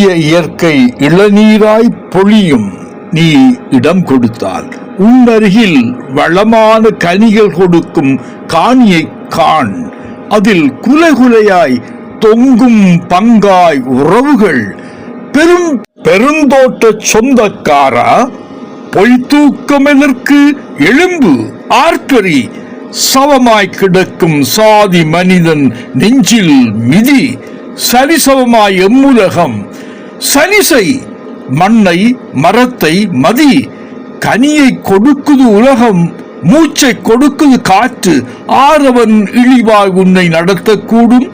இனிய இயற்கை இளநீராய் பொழியும் நீ இடம் கொடுத்தால் உன்னருகில் வளமான கனிகள் கொடுக்கும் காணியை காண். அதில் குலைகுலையாய் தொங்கும் பங்காய் உறவுகள். பெருந்தோட்ட சொந்தக்காரா, பொய்த்தூக்கமெதற்கு எழும்பு ஆர்ப்பரி. சவமாய் கிடக்கும் சாதி மனிதன் நெஞ்சில் மிதி. சரிசவமாய் எம்முலகம் சலிசை. மண்ணை மரத்தை மதி. கனியை கொடுக்குது உலகம், மூச்சை கொடுக்குது காற்று. ஆரவன் இழிவாய் உன்னை நடத்தக்கூடும்.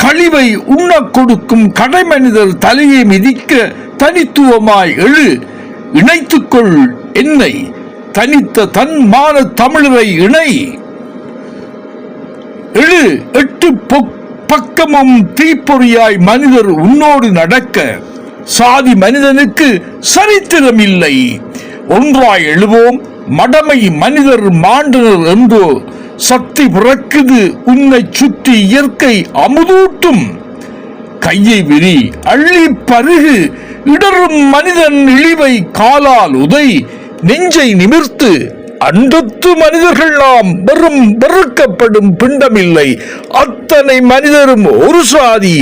கழிவை உண்ண கொடுக்கும் கடைமனிதர் தலையை மிதிக்க தனித்துவமாய் எழு. இணைத்துக்கொள் என்னை தனித்த தன் மான தமிழரை இணை. எழு. 8 பக்கமும் தீப்பொறியாய் மனிதர் உன்னோடு நடக்க. சாதி மனிதனுக்கு சரித்திரம் இல்லை. ஒன்றாய் எழுவோம், மடமை மனிதர் மாண்டனர் என்றோ. சக்தி பிறக்குது உன்னை சுற்றி இயற்கை அமுதூட்டும். கையை விரி, அள்ளி பருகு. இடரும் மனிதன் இழிவை காலால் உதை. நெஞ்சை நிமிர்த்து. அண்டத்து மனிதர்கள் நாம் வெறும் வெறுக்கப்படும் பிண்டமில்லை. அத்தனை மனிதரும் ஒரு சாதி.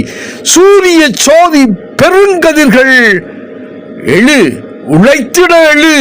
சூரிய சோதி பெருங்கதிர்கள். எழு, உழைத்திட எழு.